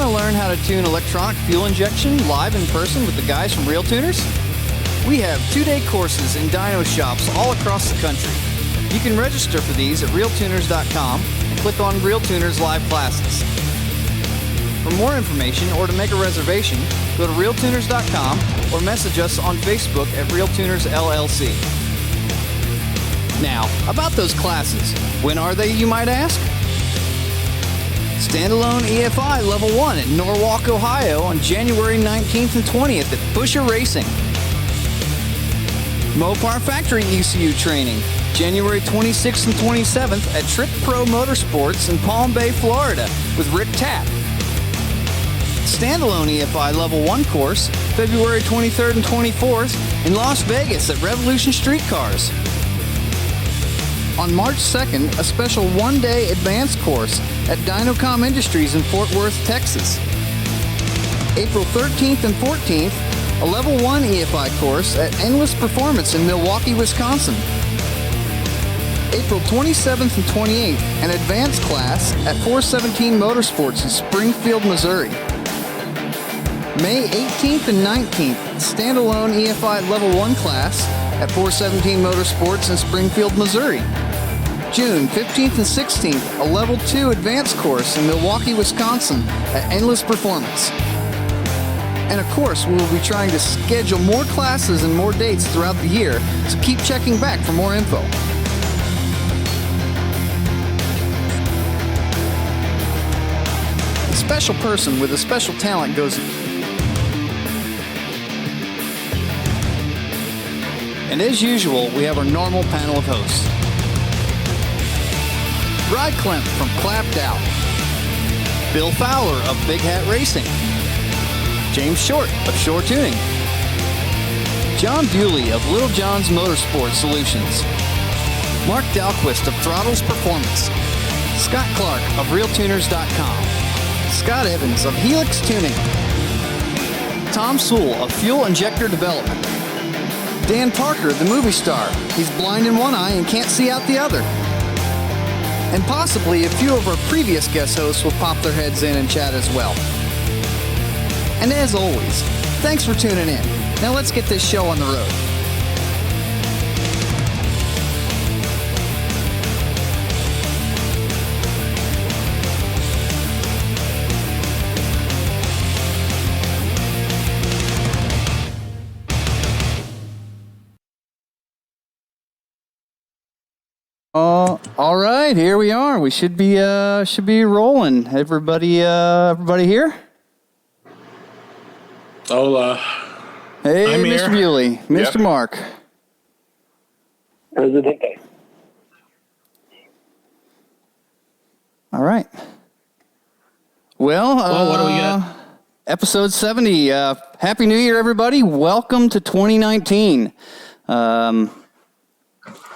Want to learn how to tune electronic fuel injection live in person with the guys from RealTuners? We have 2-day courses in dyno shops all across the country. You can register for these at RealTuners.com and click on RealTuners Live Classes. For more information or to make a reservation, go to RealTuners.com or message us on Facebook at RealTuners LLC. Now, about those classes. When are they, you might ask? Standalone EFI Level 1 in Norwalk, Ohio on January 19th and 20th at Busher Racing. Mopar Factory ECU training, January 26th and 27th at Trip Pro Motorsports in Palm Bay, Florida with Rick Tapp. Standalone EFI Level 1 course, February 23rd and 24th in Las Vegas at Revolution Street Cars. On March 2nd, a special 1-day advanced course at Dynocom Industries in Fort Worth, Texas. April 13th and 14th, a Level 1 EFI course at Endless Performance in Milwaukee, Wisconsin. April 27th and 28th, an advanced class at 417 Motorsports in Springfield, Missouri. May 18th and 19th, standalone EFI Level 1 class at 417 Motorsports in Springfield, Missouri. June 15th and 16th, a Level 2 advanced course in Milwaukee, Wisconsin at Endless Performance. And of course, we will be trying to schedule more classes and more dates throughout the year, so keep checking back for more info. A special person with a special talent goes... And as usual, we have our normal panel of hosts. Brad Klemp from Clapped Out. Bill Fowler of Big Hat Racing. James Short of Shore Tuning. John Bewley of Little John's Motorsport Solutions. Mark Dalquist of Throttles Performance. Scott Clark of RealTuners.com. Scott Evans of Helix Tuning. Tom Sewell of Fuel Injector Development. Dan Parker, the movie star. He's blind in one eye and can't see out the other. And possibly a few of our previous guest hosts will pop their heads in and chat as well. And as always, thanks for tuning in. Now let's get this show on the road. All right, here we are. We should be rolling. Everybody here? Hola. Hey, I'm Mr. here. Bewley, Mr. Yep. Mark. Presidente. All right. Well, what do we got? Episode 70. Happy New Year, everybody. Welcome to 2019.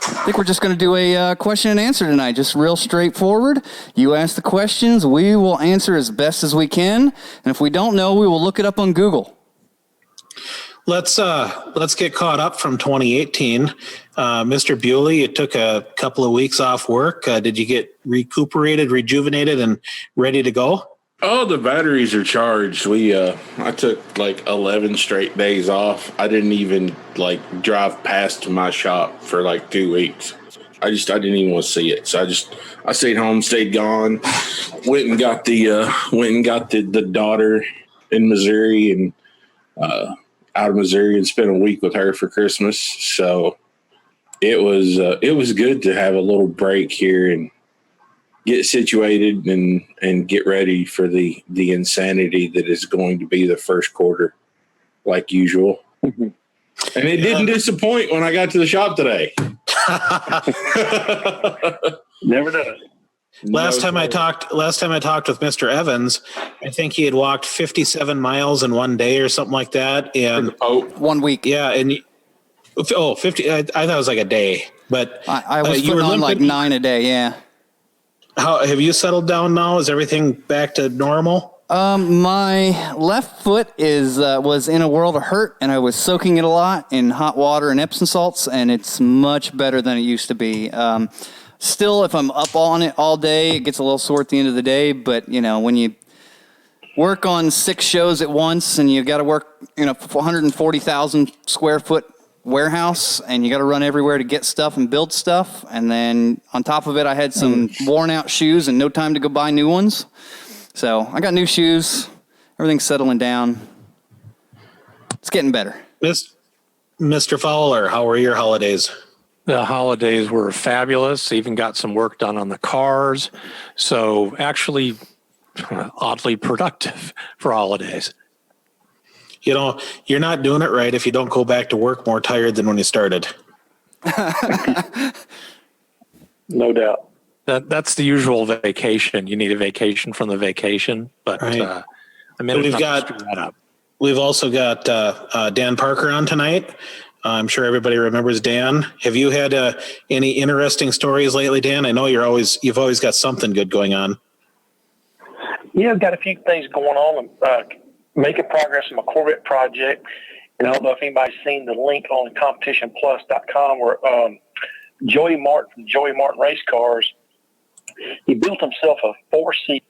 I think we're just going to do a question and answer tonight, just real straightforward. You ask the questions, we will answer as best as we can, and if we don't know, we will look it up on Google. Let's get caught up from 2018. Mr. Bewley, it took a couple of weeks off work. Did you get recuperated, rejuvenated, and ready to go? Oh, the batteries are charged. I took like 11 straight days off. I didn't even drive past my shop for like 2 weeks. I didn't even want to see it. So I stayed home, stayed gone, went and got the daughter in Missouri and out of Missouri and spent a week with her for Christmas. So it was good to have a little break here and get situated and get ready for the insanity that is going to be the first quarter, like usual. Mm-hmm. And it didn't disappoint when I got to the shop today. Never does. Last time I talked with Mr. Evans, I think he had walked 57 miles in one day or something like that. And 1 week. yeah, and 50. I thought it was like a day, but I was you putting were on like limping. 9 a day, yeah. How have you settled down now? Is everything back to normal? My left foot was in a world of hurt, and I was soaking it a lot in hot water and Epsom salts, and it's much better than it used to be. Still, if I'm up on it all day, it gets a little sore at the end of the day, but, you know, when you work on 6 shows at once, and you got to work in a 140,000 square foot warehouse, and you got to run everywhere to get stuff and build stuff. And then on top of it, I had some worn out shoes and no time to go buy new ones. So I got new shoes. Everything's settling down. It's getting better. Mr. Fowler, how were your holidays? The holidays were fabulous. Even got some work done on the cars. So actually oddly productive for holidays. You know, you're not doing it right if you don't go back to work more tired than when you started. No doubt. That's the usual vacation. You need a vacation from the vacation, but Right. We've also got Dan Parker on tonight. I'm sure everybody remembers Dan. Have you had any interesting stories lately, Dan? I know you've always got something good going on. Yeah, I've got a few things going on. Making progress on my Corvette project. And I don't know if anybody's seen the link on competitionplus.com where Joey Martin from Joey Martin Race Cars, he built himself a 4-seat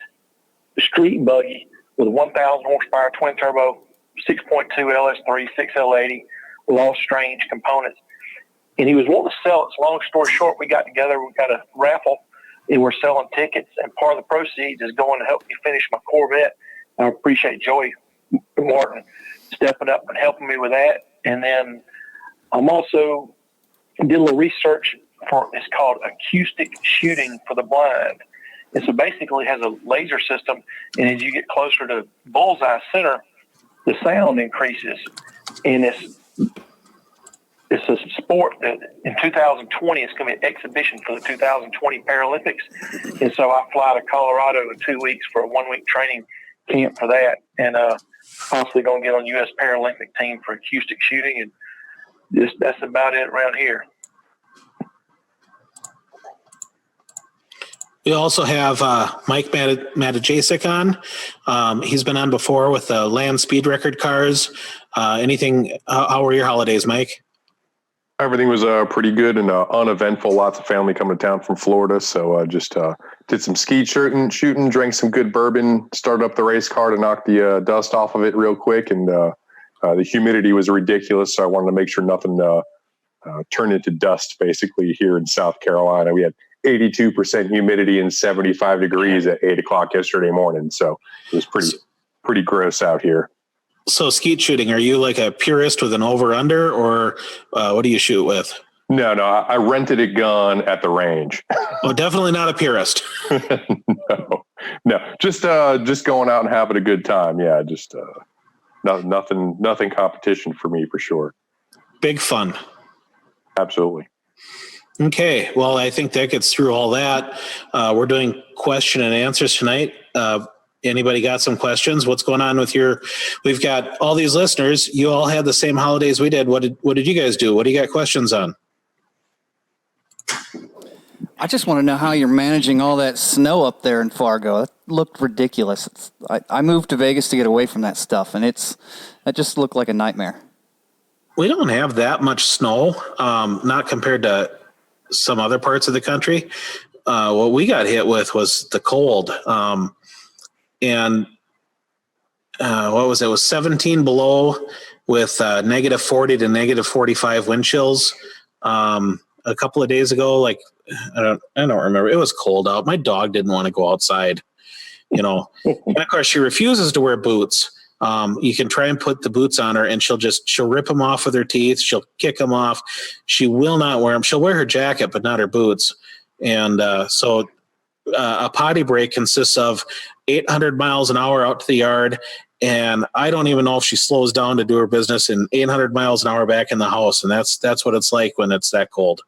street buggy with a 1,000 horsepower twin turbo 6.2 LS3 6L80 with all strange components. And he was wanting to sell it. So long story short, we got together, we got a raffle, and we're selling tickets, and part of the proceeds is going to help me finish my Corvette. I appreciate Joey Martin stepping up and helping me with that. And then I'm also did a little research for, it's called acoustic shooting for the blind. And so basically it has a laser system, and as you get closer to bullseye center, the sound increases. And it's a sport that in 2020, it's going to be an exhibition for the 2020 Paralympics. And so I fly to Colorado in 2 weeks for a 1-week training camp for that, and possibly going to get on U.S. Paralympic team for acoustic shooting. And that's about it around here. We also have Mike Matajasic on. He's been on before with the land speed record cars. How were your holidays, Mike? Everything was pretty good and uneventful. Lots of family coming to town from Florida. So just did some skeet shooting, drank some good bourbon, started up the race car to knock the dust off of it real quick. And the humidity was ridiculous. So I wanted to make sure nothing turned into dust basically here in South Carolina. We had 82% humidity and 75 degrees at 8 o'clock yesterday morning. So it was pretty gross out here. So skeet shooting, are you like a purist with an over-under, or what do you shoot with? No, I rented a gun at the range. Oh, definitely not a purist. No, just going out and having a good time. Yeah, just nothing competition for me for sure. Big fun. Absolutely. Okay, well, I think that gets through all that. We're doing question and answers tonight. Anybody got some questions? What's going on with we've got all these listeners. You all had the same holidays we did. What did you guys do? What do you got questions on? I just want to know how you're managing all that snow up there in Fargo. It looked ridiculous. I moved to Vegas to get away from that stuff, and that just looked like a nightmare. We don't have that much snow, not compared to some other parts of the country. What we got hit with was the cold. And what was it? It was 17 below with negative 40 to negative 45 wind chills. A couple of days ago, I don't remember. It was cold out. My dog didn't want to go outside, And of course, she refuses to wear boots. You can try and put the boots on her, and she'll rip them off with her teeth. She'll kick them off. She will not wear them. She'll wear her jacket, but not her boots. And so a potty break consists of 800 miles an hour out to the yard, and I don't even know if she slows down to do her business, and 800 miles an hour back in the house, and that's what it's like when it's that cold.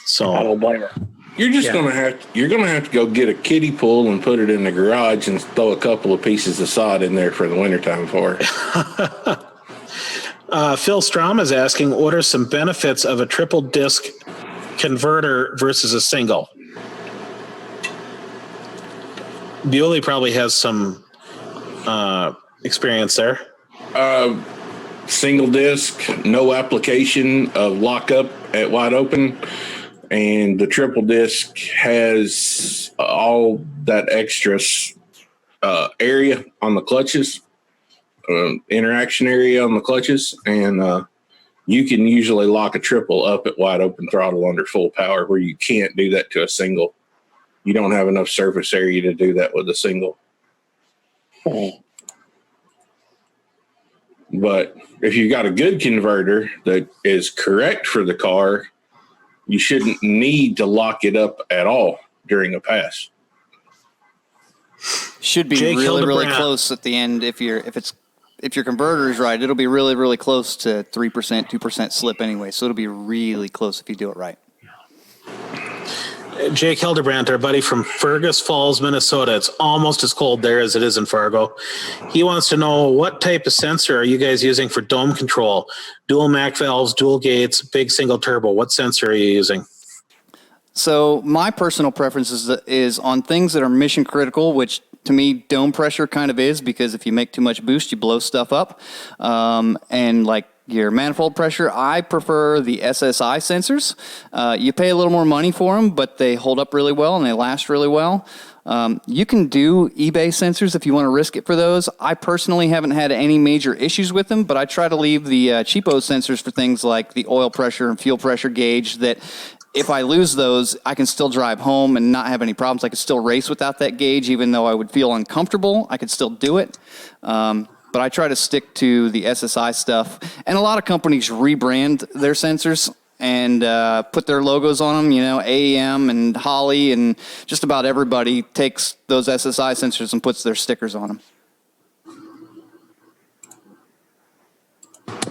So I don't blame her. You're just gonna have to go get a kiddie pool and put it in the garage and throw a couple of pieces of sod in there for the wintertime for her. Phil Strom is asking, what are some benefits of a triple disc converter versus a single? Bewley probably has some experience there. Single disc, no application of lockup at wide open, and the triple disc has all that extra area on the clutches, interaction area on the clutches, and you can usually lock a triple up at wide open throttle under full power, where you can't do that to a single. You don't have enough surface area to do that with a single. But if you've got a good converter that is correct for the car, you shouldn't need to lock it up at all during a pass. Should be Jake really Hildebrand. close at the end. If your converter is right, it'll be really close to 3%, 2% slip anyway. So it'll be really close if you do it right. Jake Hildebrandt, our buddy from Fergus Falls, Minnesota. It's almost as cold there as it is in Fargo. He wants to know, what type of sensor are you guys using for dome control? Dual Mac valves, dual gates, big single turbo. What sensor are you using? So my personal preference is on things that are mission critical, which to me dome pressure kind of is, because if you make too much boost, you blow stuff up. And like your manifold pressure, I prefer the SSI sensors. You pay a little more money for them, but they hold up really well and they last really well. You can do eBay sensors if you want to risk it for those. I personally haven't had any major issues with them, but I try to leave the cheapo sensors for things like the oil pressure and fuel pressure gauge, that if I lose those, I can still drive home and not have any problems. I could still race without that gauge, even though I would feel uncomfortable. I could still do it. But I try to stick to the SSI stuff. And a lot of companies rebrand their sensors and put their logos on them. You know, AEM and Holley and just about everybody takes those SSI sensors and puts their stickers on them.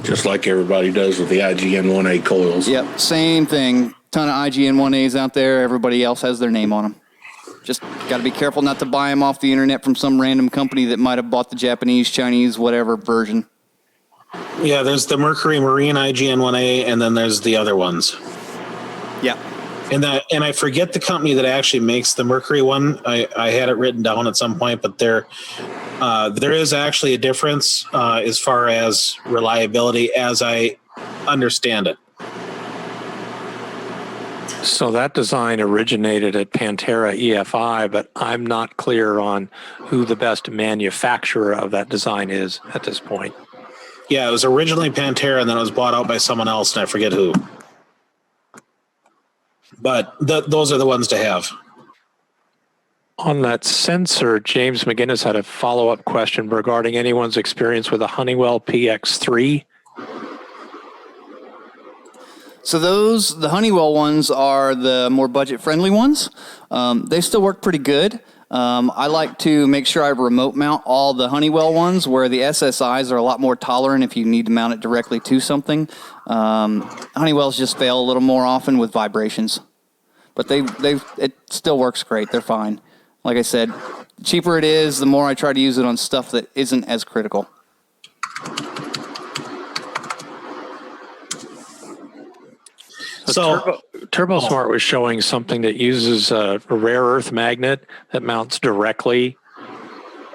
Just like everybody does with the IGN 1A coils. Yep, same thing. Ton of IGN 1As out there. Everybody else has their name on them. Just got to be careful not to buy them off the internet from some random company that might have bought the Japanese, Chinese, whatever version. Yeah, there's the Mercury Marine IGN 1A, and then there's the other ones. Yeah. And I forget the company that actually makes the Mercury one. I had it written down at some point, but there is actually a difference as far as reliability, as I understand it. So that design originated at Pantera EFI, but I'm not clear on who the best manufacturer of that design is at this point. Yeah, it was originally Pantera, and then it was bought out by someone else, and I forget who. But those are the ones to have. On that sensor, James McGinnis had a follow-up question regarding anyone's experience with a Honeywell PX3. So the Honeywell ones are the more budget-friendly ones. They still work pretty good. I like to make sure I remote mount all the Honeywell ones, where the SSIs are a lot more tolerant if you need to mount it directly to something. Honeywells just fail a little more often with vibrations. But it still works great. They're fine. Like I said, the cheaper it is, the more I try to use it on stuff that isn't as critical. So TurboSmart was showing something that uses a rare earth magnet that mounts directly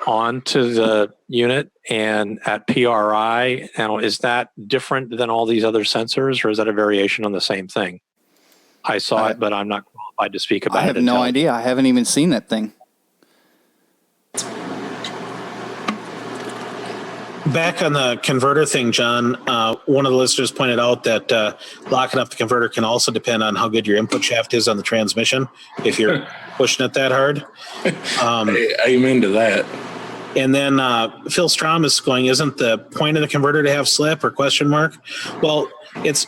onto the unit and at PRI. Now, is that different than all these other sensors, or is that a variation on the same thing? I saw it, but I'm not qualified to speak about it. I have no idea. I haven't even seen that thing. Back on the converter thing, John, one of the listeners pointed out that locking up the converter can also depend on how good your input shaft is on the transmission, if you're pushing it that hard. Amen to that. And then Phil Strom is going, isn't the point of the converter to have slip or question mark? Well, it's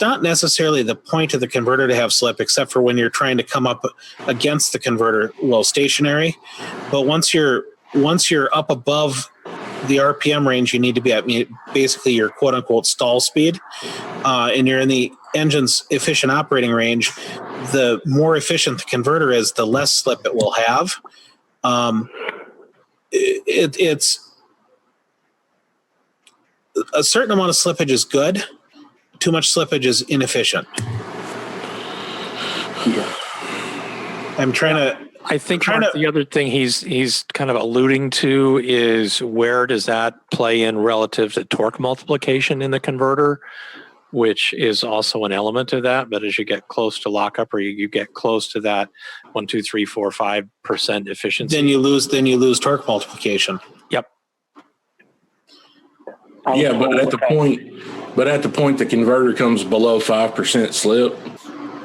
not necessarily the point of the converter to have slip, except for when you're trying to come up against the converter while stationary. But once you're up above the RPM range you need to be at, basically your quote unquote stall speed, and you're in the engine's efficient operating range, the more efficient the converter is, the less slip it will have. It's a certain amount of slippage is good. Too much slippage is inefficient. I'm trying to. I think the other thing he's kind of alluding to is, where does that play in relative to torque multiplication in the converter? which is also an element of that. But as you get close to lockup, or you get close to that 1, 2, 3, 4, 5% efficiency, then you lose torque multiplication. Yep. Yeah, but at the point the converter comes below 5% slip,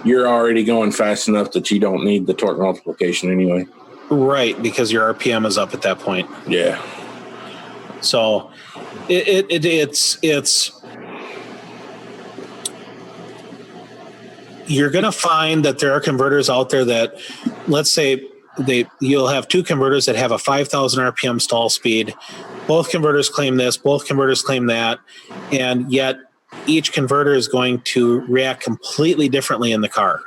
you're already going fast enough that you don't need the torque multiplication anyway. Right, because your RPM is up at that point. Yeah. So it's you're going to find that there are converters out there that, let's say, you'll have two converters that have a 5,000 RPM stall speed. Both converters claim this, both converters claim that, and yet each converter is going to react completely differently in the car.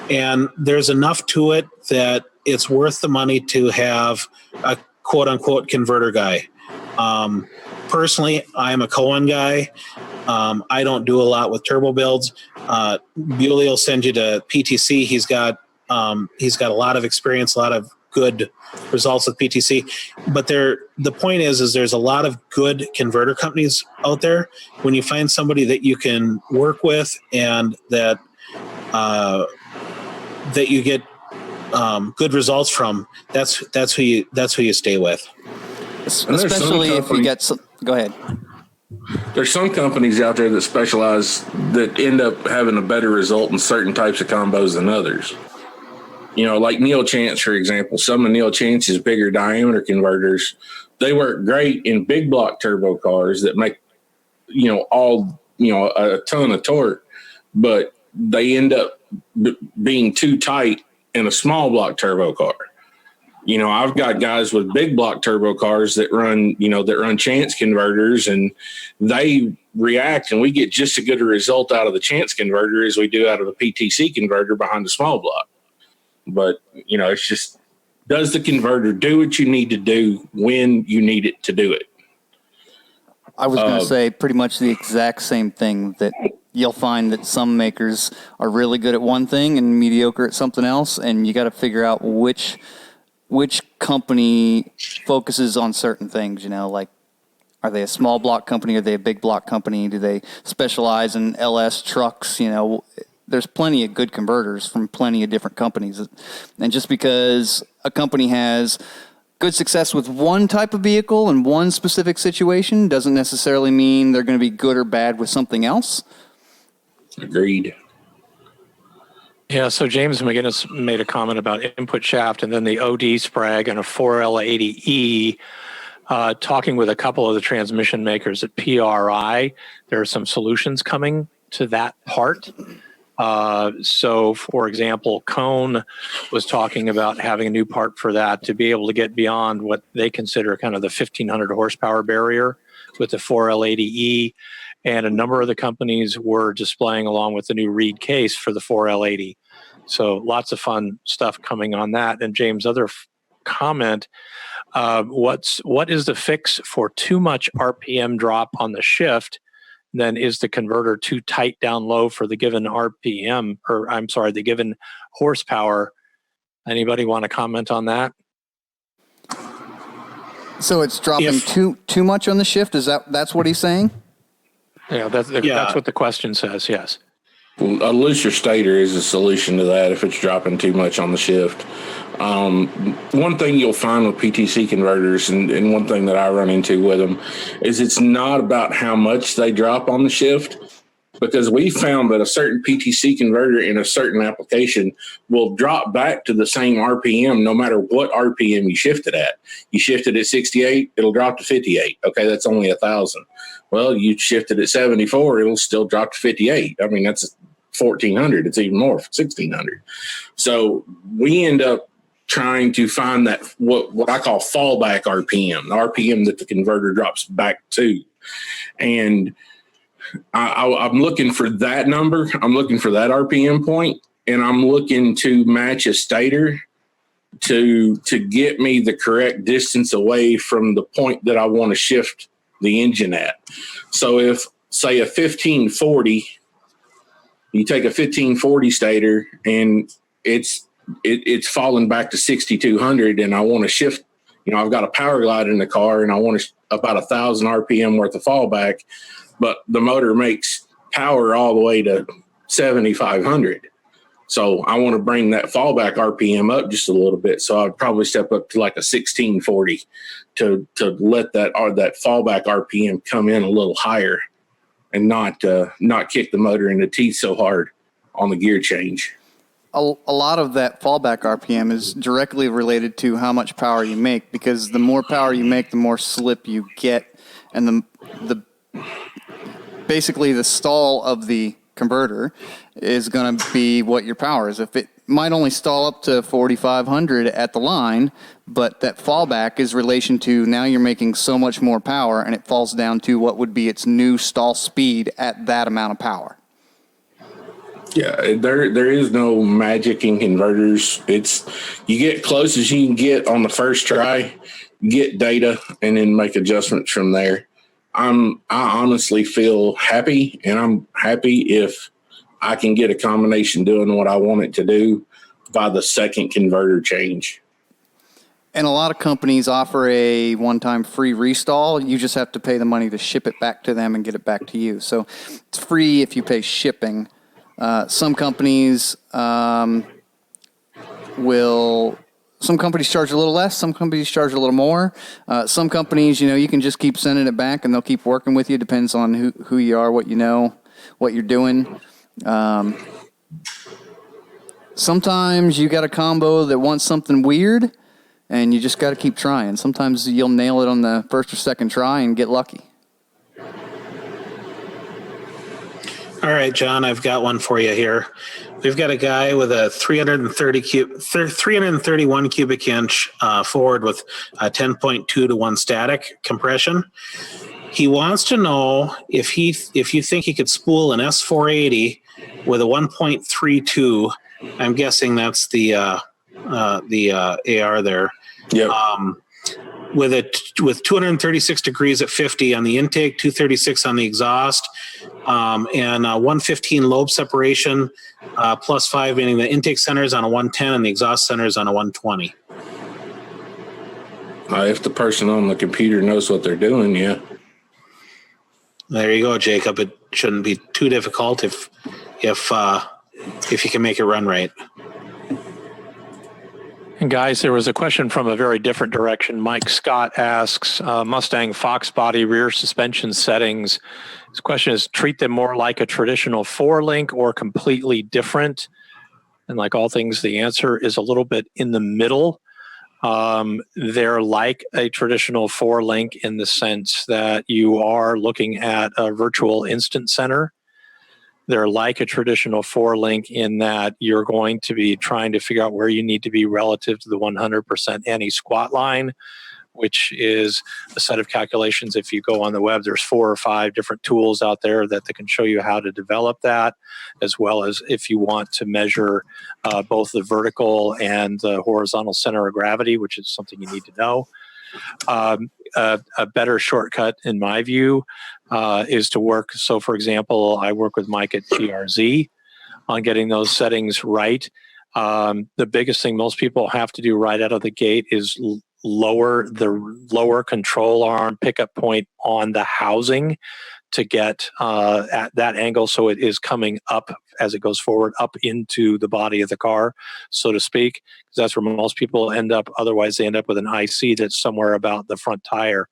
And there's enough to it that it's worth the money to have a quote-unquote converter guy. Personally, I'm a Cohen guy. I don't do a lot with turbo builds. Bewley will send you to PTC. He's got a lot of experience, a lot of good results with PTC. But the point is there's a lot of good converter companies out there. When you find somebody that you can work with and that you get good results from, that's who you stay with. Especially if you get some, go ahead. There's some companies out there that specialize that end up having a better result in certain types of combos than others. You know, like Neil Chance, for example. Some of Neil Chance's bigger diameter converters, they work great in big block turbo cars that make, a ton of torque, but they end up being too tight in a small block turbo car. You know, I've got guys with big block turbo cars that run Chance converters, and they react, and we get just as good a result out of the Chance converter as we do out of the PTC converter behind the small block. But, it's just, does the converter do what you need to do when you need it to do it? I was going to say pretty much the exact same thing, that you'll find that some makers are really good at one thing and mediocre at something else, and you got to figure out which company focuses on certain things, like, are they a small block company? Are they a big block company? Do they specialize in LS trucks? There's plenty of good converters from plenty of different companies. And just because a company has good success with one type of vehicle in one specific situation doesn't necessarily mean they're going to be good or bad with something else. Agreed. Yeah, so James McGinnis made a comment about input shaft and then the OD sprag and a 4L80E. Talking with a couple of the transmission makers at PRI, there are some solutions coming to that part. So, for example, Cone was talking about having a new part for that to be able to get beyond what they consider kind of the 1,500 horsepower barrier with the 4L80E. And a number of the companies were displaying along with the new Reed case for the 4L80. So lots of fun stuff coming on that. And James' other comment, what is the fix for too much RPM drop on the shift? Then is the converter too tight down low for the given RPM, or I'm sorry, the given horsepower? Anybody want to comment on that? So it's dropping too much on the shift? That's what he's saying? Yeah, that's what the question says, yes. Well, a looser stator is a solution to that if it's dropping too much on the shift. One thing you'll find with PTC converters, and one thing that I run into with them, is it's not about how much they drop on the shift, because we found that a certain PTC converter in a certain application will drop back to the same RPM no matter what RPM you shift it at. You shift it at 68, it'll drop to 58. Okay, that's only 1,000. Well, you shift it at 74, it'll still drop to 58. I mean, that's 1,400. It's even more, 1,600. So we end up trying to find that what I call fallback RPM, the RPM that the converter drops back to. And I'm looking for that number. I'm looking for that RPM point, and I'm looking to match a stator to get me the correct distance away from the point that I want to shift the engine at. So if, say, a 1540, you take a 1540 stator and it's falling back to 6,200, and I want to shift I've got a power glide in the car and I want about 1,000 RPM worth of fallback, but the motor makes power all the way to 7,500. So I want to bring that fallback RPM up just a little bit. So I'd probably step up to like a 1640 to let that fallback RPM come in a little higher and not kick the motor in the teeth so hard on the gear change. A lot of that fallback RPM is directly related to how much power you make, because the more power you make, the more slip you get, and the basically the stall of the converter is going to be what your power is. If it might only stall up to 4,500 at the line, but that fallback is relation to now you're making so much more power, and it falls down to what would be its new stall speed at that amount of power. Yeah, there is no magic in converters. It's you get close as you can get on the first try, get data, and then make adjustments from there. I honestly feel happy, and I'm happy if I can get a combination doing what I want it to do by the second converter change. And a lot of companies offer a one-time free restall. You just have to pay the money to ship it back to them and get it back to you. So it's free if you pay shipping. Some companies some companies charge a little less. Some companies charge a little more. Some companies, you can just keep sending it back and they'll keep working with you. Depends on who you are, what you know, what you're doing. Sometimes you got a combo that wants something weird and you just got to keep trying. Sometimes you'll nail it on the first or second try and get lucky. All right, John, I've got one for you here. We've got a guy with a 331 cubic inch Ford with a 10.2 to 1 static compression. He wants to know if you think he could spool an S480 with a 1.32. I'm guessing that's the AR there. Yep. With 236 degrees at 50 on the intake, 236 on the exhaust, and 115 lobe separation, +5, meaning the intake center is on a 110 and the exhaust center is on a 120. If the person on the computer knows what they're doing, yeah. There you go, Jacob. It shouldn't be too difficult if you can make it run right. And guys, there was a question from a very different direction. Mike Scott asks, Mustang Fox body rear suspension settings. His question is, treat them more like a traditional 4-link or completely different? And like all things, the answer is a little bit in the middle. They're like a traditional 4-link in the sense that you are looking at a virtual instant center. They're like a traditional 4-link in that you're going to be trying to figure out where you need to be relative to the 100% anti-squat line, which is a set of calculations. If you go on the web, there's 4 or 5 different tools out there that can show you how to develop that, as well as if you want to measure both the vertical and the horizontal center of gravity, which is something you need to know. A better shortcut, in my view, is to work. So, for example, I work with Mike at GRZ on getting those settings right. The biggest thing most people have to do right out of the gate is lower the lower control arm pickup point on the housing to get at that angle, so it is coming up as it goes forward, up into the body of the car, so to speak, because that's where most people end up. Otherwise, they end up with an IC that's somewhere about the front tire.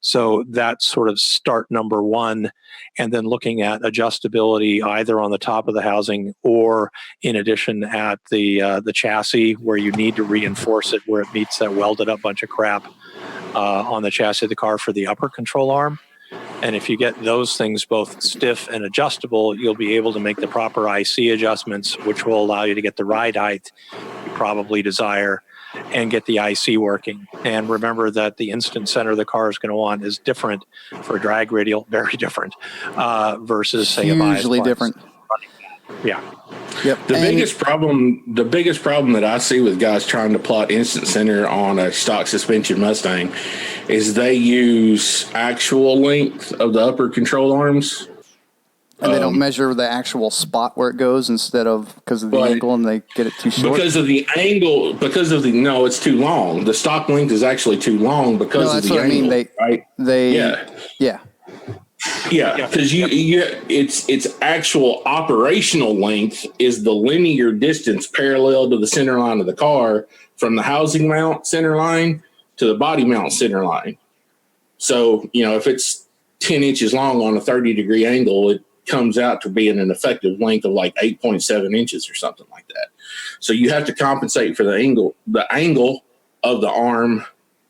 So that's sort of start number one, and then looking at adjustability either on the top of the housing or in addition at the chassis, where you need to reinforce it where it meets that welded up bunch of crap on the chassis of the car for the upper control arm. And if you get those things both stiff and adjustable, you'll be able to make the proper IC adjustments, which will allow you to get the ride height you probably desire and get the IC working. And remember that the instant center the car is going to want is different for a drag radial, very different, versus, say, a bias hugely different. Yeah. Yep. The biggest problem that I see with guys trying to plot instant center on a stock suspension Mustang is they use actual length of the upper control arms And they don't measure the actual spot where it goes instead of because of the angle, and they get it too short. Because of the angle, no, it's too long. The stock length is actually too long because of the angle. I mean. Yeah. Because its actual operational length is the linear distance parallel to the center line of the car from the housing mount center line to the body mount center line. So, if it's 10 inches long on a 30-degree angle, it comes out to being an effective length of like 8.7 inches or something like that. So you have to compensate for the angle of the arm,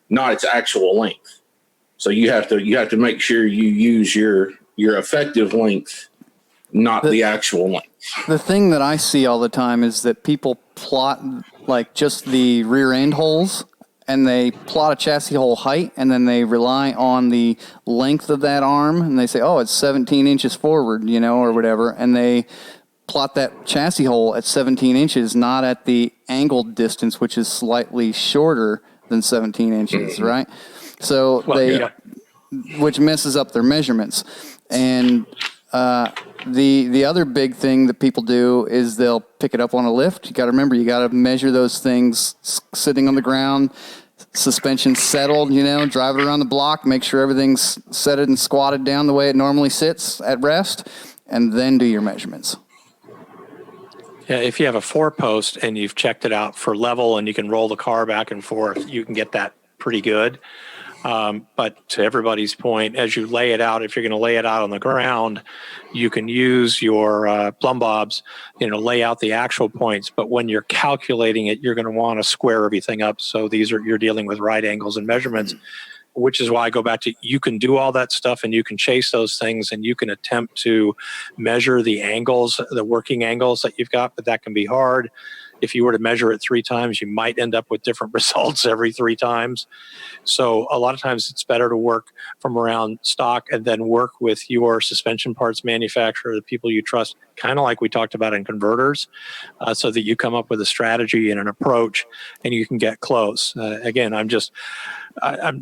not its actual length. So you have to make sure you use your effective length, not the actual length. The thing that I see all the time is that people plot like just the rear end holes, and they plot a chassis hole height, and then they rely on the length of that arm, and they say, oh, it's 17 inches forward, or whatever, and they plot that chassis hole at 17 inches, not at the angled distance, which is slightly shorter than 17 inches, right? So which messes up their measurements. And the other big thing that people do is they'll pick it up on a lift. You got to remember, you got to measure those things sitting on the ground, suspension settled, drive it around the block, make sure everything's set and squatted down the way it normally sits at rest, and then do your measurements. Yeah, if you have a 4-post and you've checked it out for level and you can roll the car back and forth, you can get that pretty good. But to everybody's point, as you lay it out, if you're going to lay it out on the ground, you can use your plumb bobs, lay out the actual points. But when you're calculating it, you're going to want to square everything up. So you're dealing with right angles and measurements, which is why I go back to, you can do all that stuff and you can chase those things and you can attempt to measure the angles, the working angles that you've got, but that can be hard. If you were to measure it 3 times, you might end up with different results every 3 times. So a lot of times it's better to work from around stock and then work with your suspension parts manufacturer, the people you trust, kind of like we talked about in converters, so that you come up with a strategy and an approach and you can get close. Again,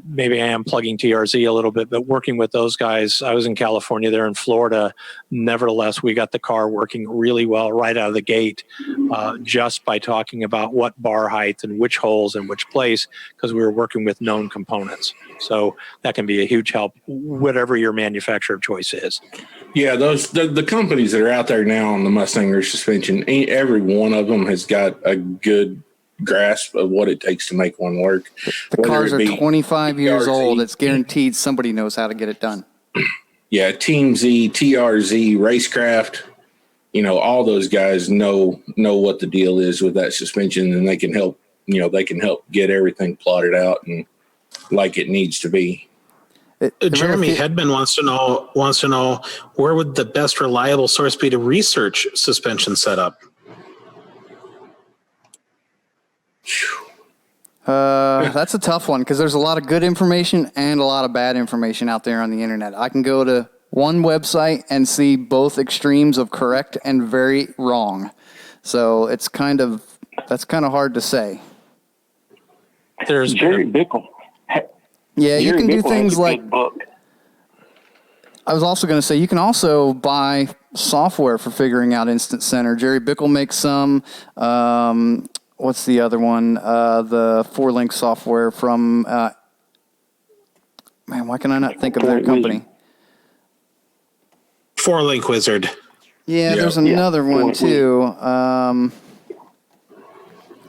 maybe I am plugging TRZ a little bit, but working with those guys, I was in California, they're in Florida. Nevertheless, we got the car working really well right out of the gate, just by talking about what bar height and which holes in which place, because we were working with known components. So that can be a huge help, whatever your manufacturer of choice is. Yeah, the companies that are out there now on the Mustang rear suspension, every one of them has got a good grasp of what it takes to make one work. The cars are 25 years old. It's guaranteed somebody knows how to get it done. Yeah, Team Z, TRZ, Racecraft, all those guys know what the deal is with that suspension, and they can help get everything plotted out and like it needs to be. Jeremy Hedman wants to know where would the best reliable source be to research suspension setup? That's a tough one because there's a lot of good information and a lot of bad information out there on the internet. I can go to one website and see both extremes of correct and very wrong. So that's kind of hard to say. There's Jerry Bickle. Yeah, you can do things like book. I was also going to say you can also buy software for figuring out Instant Center. Jerry Bickle makes some. What's the other one? The 4Link software from. Why can I not think of their company? 4Link Wizard. Yeah, there's another one too.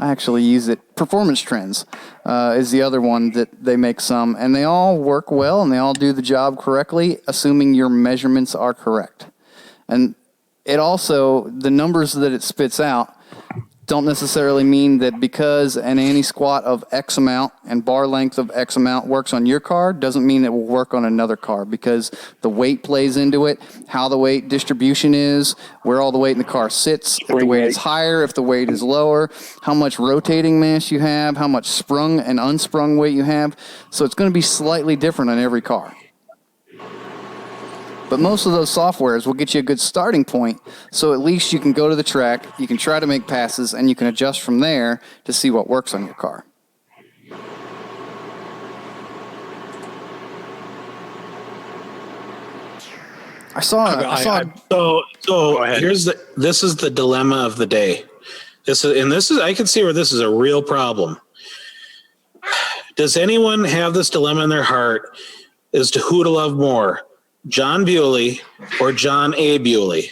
I actually use it. Performance Trends is the other one that they make some, and they all work well and they all do the job correctly, assuming your measurements are correct. And it also, the numbers that it spits out don't necessarily mean that because an anti-squat of X amount and bar length of X amount works on your car, doesn't mean it will work on another car, because the weight plays into it, how the weight distribution is, where all the weight in the car sits, if the weight is higher, if the weight is lower, how much rotating mass you have, how much sprung and unsprung weight you have. So it's going to be slightly different on every car. But most of those softwares will get you a good starting point, so at least you can go to the track, you can try to make passes, and you can adjust from there to see what works on your car. I saw. So this is the dilemma of the day. I can see where this is a real problem. Does anyone have this dilemma in their heart as to who to love more, John Bewley or John A. Bewley?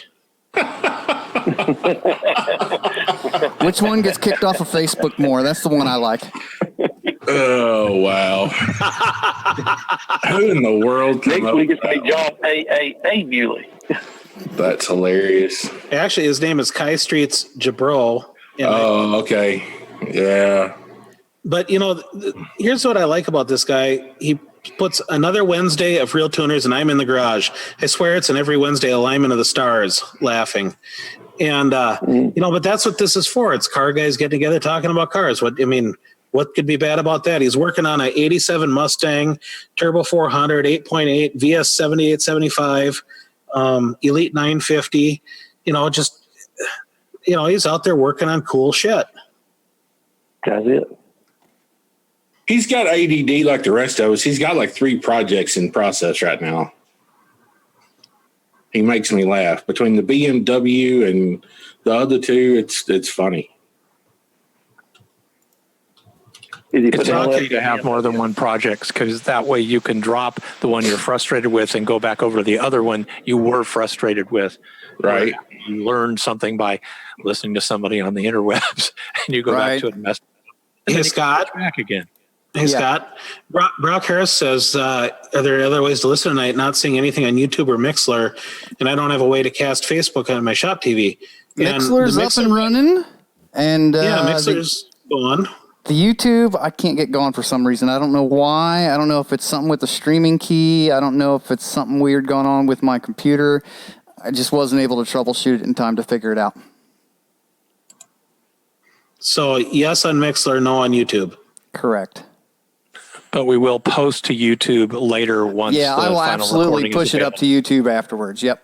Which one gets kicked off of Facebook more? That's the one I like. Oh, wow. Who in the world? Next week it's going to be John A. Bewley. That's hilarious. Actually, his name is Kai Streets Jabril. Okay. Yeah. But, here's what I like about this guy. He puts another Wednesday of RealTuners, and I'm in the garage. I swear it's an every Wednesday alignment of the stars laughing. And, but that's what this is for. It's car guys getting together talking about cars. What could be bad about that? He's working on a 87 Mustang, Turbo 400, 8.8, VS 7875, Elite 950. He's out there working on cool shit. That's it. He's got ADD like the rest of us. He's got like 3 projects in process right now. He makes me laugh. Between the BMW and the other 2, it's funny. It's okay to have more than one project because that way you can drop the one you're frustrated with and go back over to the other one you were frustrated with. Right. You learned something by listening to somebody on the interwebs and you go back to it and mess. Hey, Scott. Back again. Hey, Scott. Brock Harris says, are there other ways to listen tonight? Not seeing anything on YouTube or Mixler, and I don't have a way to cast Facebook on my shop TV. Mixler's up and running. And Mixler's going. The YouTube, I can't get going for some reason. I don't know why. I don't know if it's something with the streaming key. I don't know if it's something weird going on with my computer. I just wasn't able to troubleshoot it in time to figure it out. So, yes on Mixler, no on YouTube. Correct. But we will post to YouTube later once the I will final absolutely push it up to YouTube afterwards. Yep.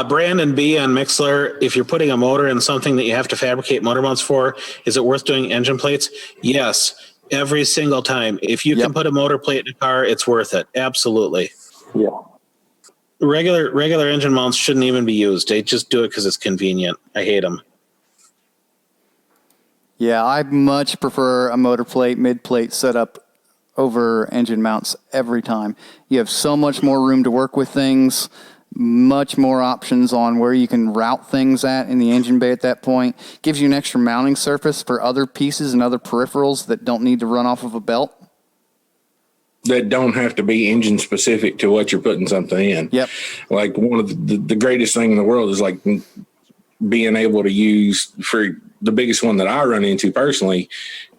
Brandon B on Mixler, if you're putting a motor in something that you have to fabricate motor mounts for, is it worth doing engine plates? Yes, every single time. If you can put a motor plate in a car, it's worth it. Absolutely. Yeah. Regular engine mounts shouldn't even be used. They just do it because it's convenient. I hate them. Yeah, I much prefer a motor plate, mid plate setup over engine mounts every time. You have so much more room to work with things, much more options on where you can route things at in the engine bay at that point. Gives you an extra mounting surface for other pieces and other peripherals that don't need to run off of a belt. That don't have to be engine specific to what you're putting something in. Yep. Like one of the greatest thing in the world is like being able to use, for the biggest one that I run into personally,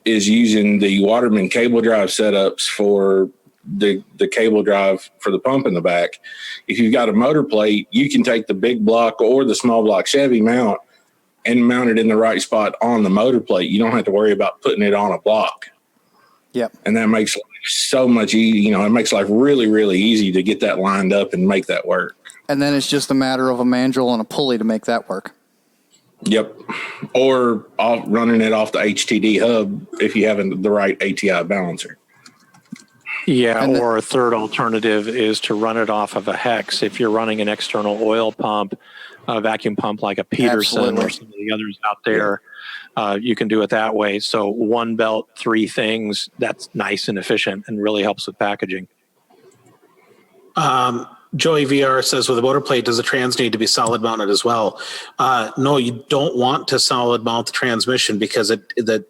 is using the Waterman cable drive setups for the cable drive for the pump in the back. If you've got a motor plate, you can take the big block or the small block Chevy mount and mount it in the right spot on the motor plate. You don't have to worry about putting it on a block. Yep. And that makes life so much easy. It makes life really, really easy to get that lined up and make that work. And then it's just a matter of a mandrel and a pulley to make that work. Yep. Or running it off the HTD hub if you have the right ATI balancer. Yeah, or a third alternative is to run it off of a hex. If you're running an external oil pump, a vacuum pump like a Peterson or some of the others out there, you can do it that way. So one belt, 3 things, that's nice and efficient and really helps with packaging. Joey VR says, with a motor plate, does the trans need to be solid mounted as well? No, you don't want to solid mount the transmission because the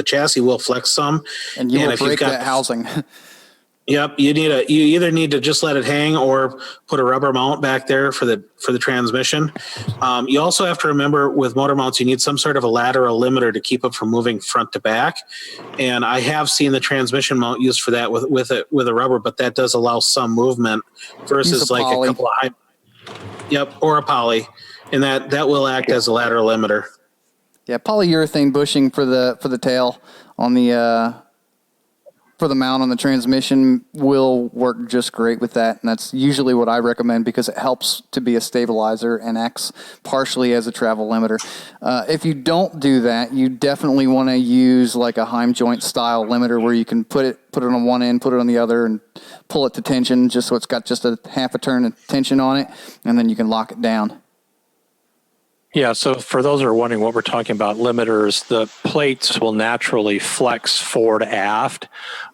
chassis will flex some. And you will break that housing. Yep, you either need to just let it hang or put a rubber mount back there for the transmission. You also have to remember with motor mounts, you need some sort of a lateral limiter to keep it from moving front to back. And I have seen the transmission mount used for that with a rubber, but that does allow some movement versus like a couple of or a poly, and that will act as a lateral limiter. Yeah, polyurethane bushing for the tail on the for the mount on the transmission will work just great with that. And that's usually what I recommend because it helps to be a stabilizer and acts partially as a travel limiter. If you don't do that, you definitely want to use like a Heim joint style limiter where you can put it on one end, put it on the other, and pull it to tension just so it's got just a half a turn of tension on it, and then you can lock it down. Yeah, so for those who are wondering what we're talking about, limiters, the plates will naturally flex fore to aft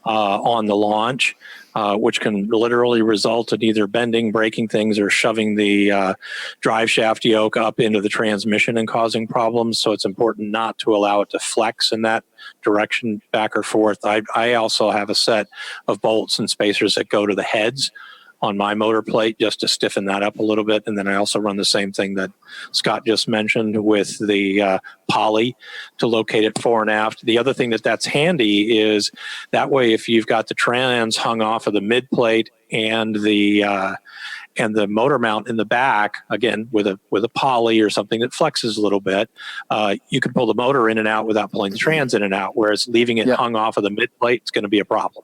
on the launch, which can literally result in either bending, breaking things, or shoving the drive shaft yoke up into the transmission and causing problems. So it's important not to allow it to flex in that direction back or forth. I also have a set of bolts and spacers that go to the heads on my motor plate just to stiffen that up a little bit. And then I also run the same thing that Scott just mentioned with the poly to locate it fore and aft. The other thing that's handy is that way if you've got the trans hung off of the mid plate and the motor mount in the back, again with a poly or something that flexes a little bit, you can pull the motor in and out without pulling the trans in and out, whereas leaving it hung off of the mid plate is going to be a problem.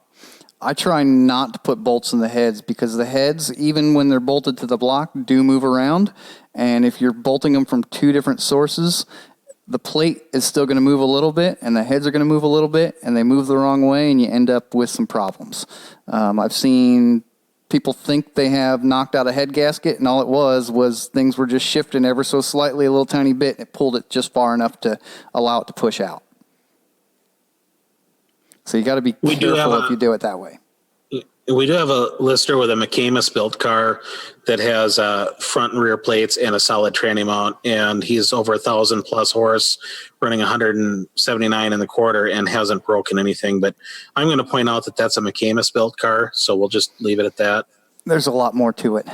I try not to put bolts in the heads because the heads, even when they're bolted to the block, do move around. And if you're bolting them from two different sources, the plate is still going to move a little bit and the heads are going to move a little bit, and they move the wrong way and you end up with some problems. I've seen people think they have knocked out a head gasket, and all it was things were just shifting ever so slightly, a little tiny bit, and it pulled it just far enough to allow it to push out. So you got to be careful if you do it that way. We do have a lister with a McCamus built car that has front and rear plates and a solid tranny mount, and he's over 1,000 plus horse, running 179 in the quarter, and hasn't broken anything. But I'm going to point out that that's a McCamus built car, so we'll just leave it at that. There's a lot more to it.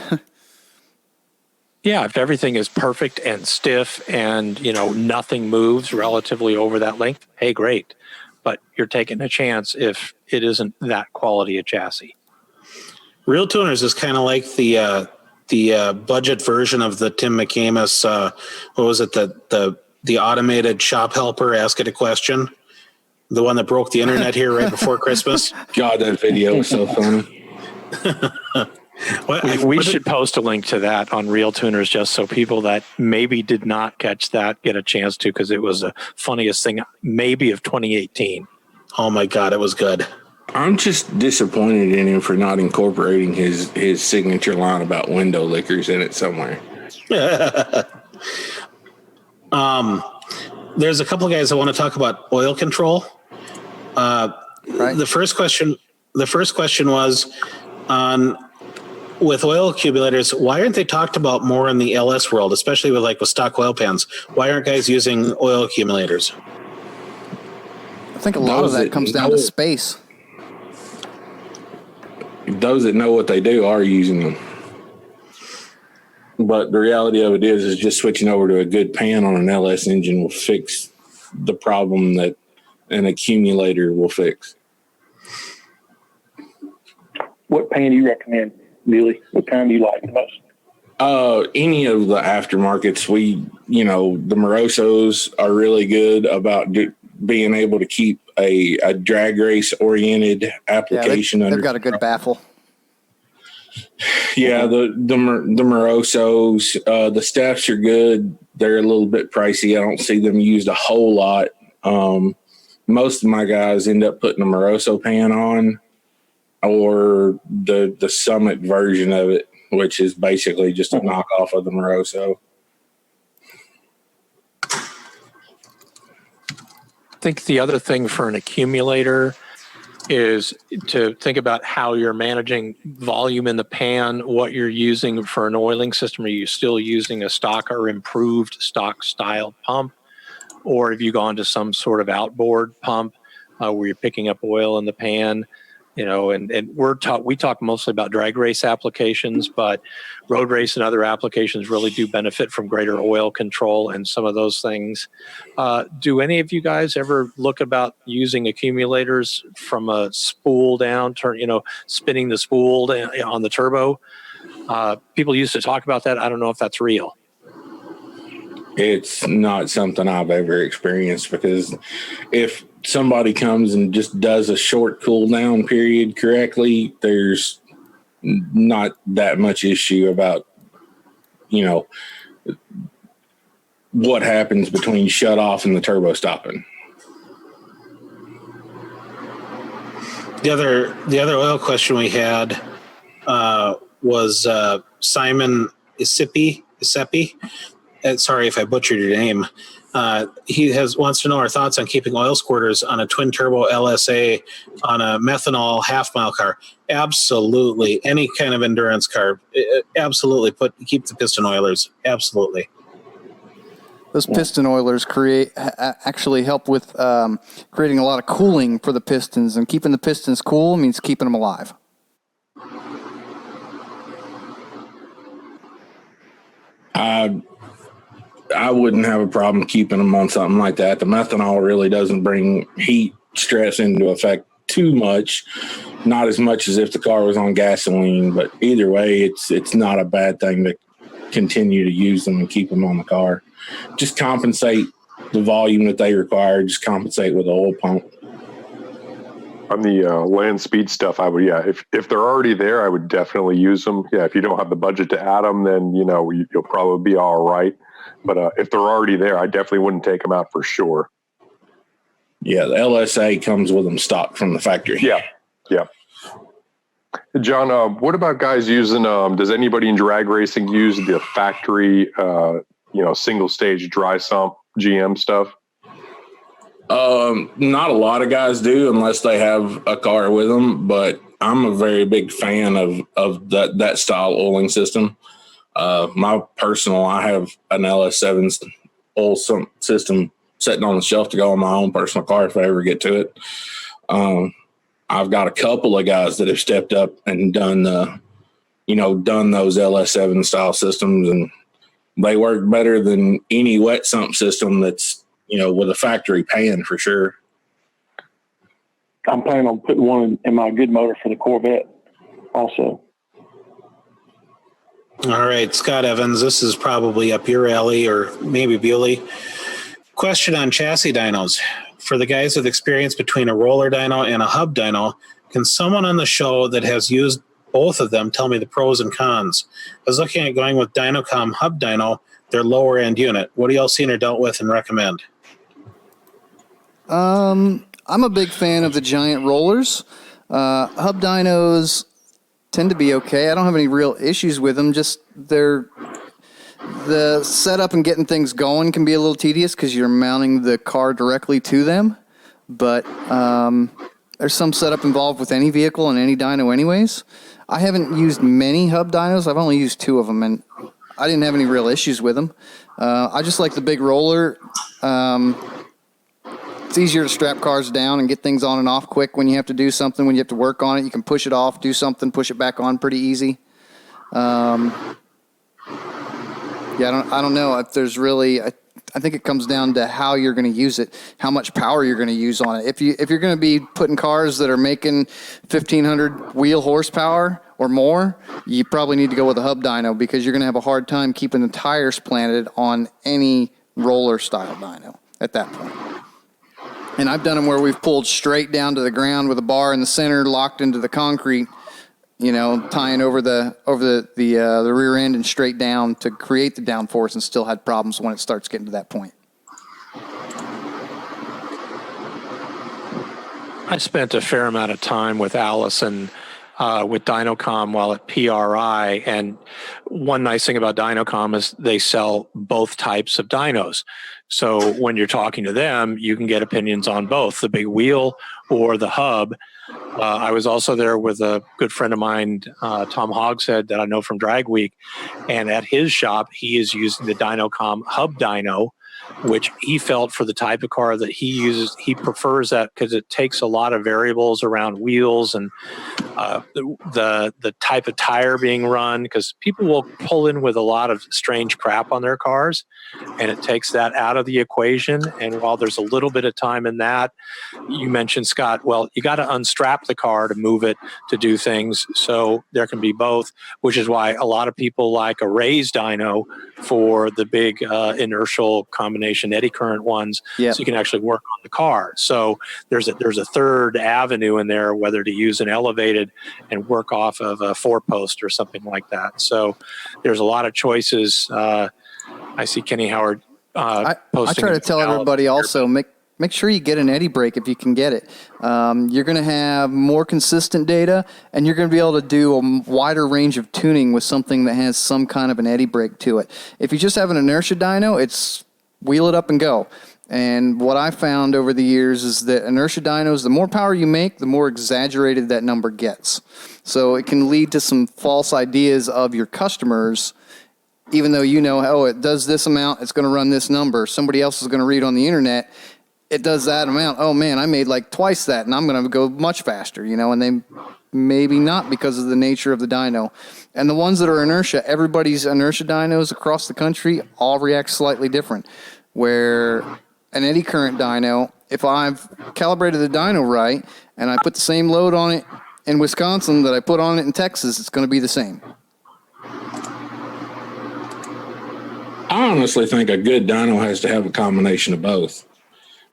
Yeah, if everything is perfect and stiff and nothing moves relatively over that length, hey, great. But you're taking a chance if it isn't that quality a chassis. RealTuners is kind of like the budget version of the Tim McCamus. What was it? The automated shop helper. Ask it a question. The one that broke the internet here right before Christmas. God, that video was so funny. We should post a link to that on RealTuners just so people that maybe did not catch that get a chance to, because it was the funniest thing maybe of 2018. Oh my God, it was good. I'm just disappointed in him for not incorporating his signature line about window lickers in it somewhere. There's a couple of guys that want to talk about oil control. Right. The first question was on with oil accumulators. Why aren't they talked about more in the LS world, especially with stock oil pans? Why aren't guys using oil accumulators? I think a lot of that comes down to space. Those that know what they do are using them. But the reality of it is just switching over to a good pan on an LS engine will fix the problem that an accumulator will fix. What pan do you recommend, Billy? What kind do you like the most? Any of the aftermarkets. The Morosos are really good about being able to keep a drag race oriented application. They've got a good baffle. Yeah, the Morosos, the Stephs are good. They're a little bit pricey. I don't see them used a whole lot. Most of my guys end up putting a Moroso pan on, or the Summit version of it, which is basically just a knockoff of the Moroso. I think the other thing for an accumulator is to think about how you're managing volume in the pan, what you're using for an oiling system. Are you still using a stock or improved stock style pump? Or have you gone to some sort of outboard pump where you're picking up oil in the pan? And we talk mostly about drag race applications, but road race and other applications really do benefit from greater oil control and some of those things. Do any of you guys ever look about using accumulators from a spool down, spinning the spool on the turbo? People used to talk about that. I don't know if that's real. It's not something I've ever experienced, because if somebody comes and just does a short cool down period correctly, there's not that much issue about, what happens between shut off and the turbo stopping. The other oil question we had was Simon Isipi. Sorry if I butchered your name. He wants to know our thoughts on keeping oil squirters on a twin turbo LSA on a methanol half-mile car. Absolutely, any kind of endurance car. Absolutely, keep the piston oilers. Absolutely. Those piston oilers actually help with creating a lot of cooling for the pistons, and keeping the pistons cool means keeping them alive. I wouldn't have a problem keeping them on something like that. The methanol really doesn't bring heat stress into effect too much, not as much as if the car was on gasoline. But either way, it's not a bad thing to continue to use them and keep them on the car. Just compensate the volume that they require. Just compensate with the oil pump. On the land speed stuff, I would, if they're already there, I would definitely use them. Yeah, if you don't have the budget to add them, then, you'll probably be all right. But if they're already there, I definitely wouldn't take them out for sure. Yeah, the LSA comes with them stock from the factory. Yeah. John, what about guys using, does anybody in drag racing use the factory, single stage dry sump GM stuff? Not a lot of guys do unless they have a car with them, but I'm a very big fan of that style oiling system. I have an LS7 oil system sitting on the shelf to go on my own personal car if I ever get to it. I've got a couple of guys that have stepped up and done those LS7 style systems, and they work better than any wet sump system that's, with a factory pan for sure. I'm planning on putting one in my good motor for the Corvette also. All right, Scott Evans, this is probably up your alley, or maybe Bewley. Question on chassis dynos. For the guys with experience between a roller dyno and a hub dyno, can someone on the show that has used both of them tell me the pros and cons? I was looking at going with Dynocom hub dyno, their lower end unit. What do y'all seen or dealt with and recommend? I'm a big fan of the giant rollers. Hub dynos tend to be okay. I don't have any real issues with them. Just the setup and getting things going can be a little tedious because you're mounting the car directly to them. But there's some setup involved with any vehicle and any dyno anyways. I haven't used many hub dynos. I've only used 2 of them, and I didn't have any real issues with them. I just like the big roller. It's easier to strap cars down and get things on and off quick when you have to do something. When you have to work on it, you can push it off, do something, push it back on pretty easy. I don't know if there's really. I think it comes down to how you're going to use it, how much power you're going to use on it. If you're going to be putting cars that are making 1,500 wheel horsepower or more, you probably need to go with a hub dyno, because you're going to have a hard time keeping the tires planted on any roller style dyno at that point. And I've done them where we've pulled straight down to the ground with a bar in the center locked into the concrete, tying over the rear end and straight down to create the downforce, and still had problems when it starts getting to that point. I spent a fair amount of time with Allison with Dynocom while at PRI, and one nice thing about Dynocom is they sell both types of dynos. So when you're talking to them, you can get opinions on both, the big wheel or the hub. I was also there with a good friend of mine, Tom Hogshead, that I know from Drag Week. And at his shop, he is using the Dynocom hub dyno which he felt for the type of car that he uses, he prefers that because it takes a lot of variables around wheels and the type of tire being run, because people will pull in with a lot of strange crap on their cars, and it takes that out of the equation. And while there's a little bit of time in that, you mentioned, Scott, well, you got to unstrap the car to move it to do things. So there can be both, which is why a lot of people like a raised dyno for the big inertial combination eddy current ones. Yep. So you can actually work on the car. So there's a third avenue in there, whether to use an elevated and work off of a 4-post or something like that. So there's a lot of choices. I see Kenny Howard posting. I try to tell everybody also, make sure you get an eddy brake if you can get it. You're going to have more consistent data, and you're going to be able to do a wider range of tuning with something that has some kind of an eddy brake to it. If you just have an inertia dyno, it's wheel it up and go. And what I found over the years is that inertia dynos, the more power you make, the more exaggerated that number gets. So it can lead to some false ideas of your customers. Even though you know, oh, it does this amount, it's going to run this number. Somebody else is going to read on the internet, it does that amount. Oh man, I made like twice that, and I'm going to go much faster, and they maybe not because of the nature of the dyno. And the ones that are inertia, everybody's inertia dynos across the country all react slightly different. Where an eddy current dyno, if I've calibrated the dyno right, and I put the same load on it in Wisconsin that I put on it in Texas, it's going to be the same. I honestly think a good dyno has to have a combination of both,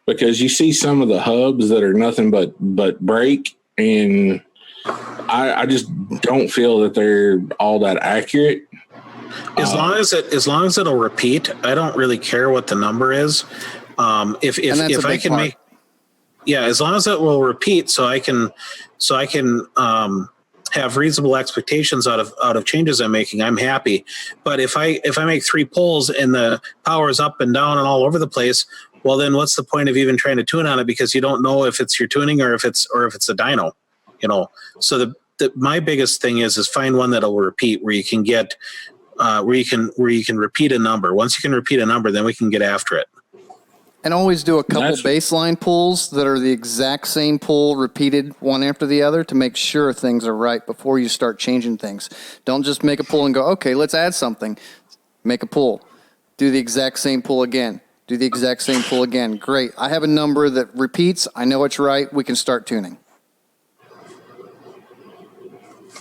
because you see some of the hubs that are nothing but brake, and I just don't feel that they're all that accurate. As long as it'll repeat, I don't really care what the number is. If I can make, as long as it will repeat, so I can have reasonable expectations out of changes I'm making, I'm happy. But if I make 3 pulls and the power is up and down and all over the place, well, then what's the point of even trying to tune on it, because you don't know if it's your tuning or if it's a dyno, So my biggest thing is find one that'll repeat, where you can get where you can repeat a number. Once you can repeat a number, then we can get after it. And always do a couple baseline pulls that are the exact same pull repeated one after the other to make sure things are right before you start changing things. Don't just make a pull and go, okay, let's add something. Make a pull. Do the exact same pull again. Do the exact same pull again. Great. I have a number that repeats. I know it's right. We can start tuning.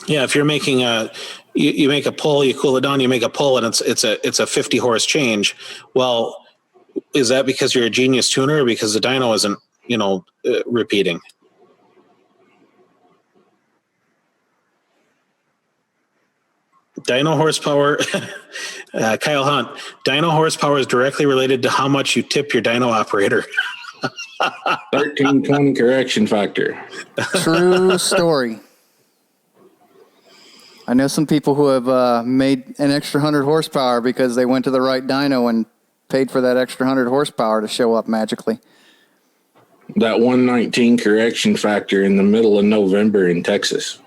Yeah, if you're making you make a pull, you cool it down, you make a pull, and it's a 50 horse change. Well, is that because you're a genius tuner, or because the dyno isn't, repeating? Dyno horsepower, Kyle Hunt, dyno horsepower is directly related to how much you tip your dyno operator. 1320 correction factor. True story. I know some people who have made an extra 100 horsepower because they went to the right dyno and paid for that extra 100 horsepower to show up magically. That 119 correction factor in the middle of November in Texas.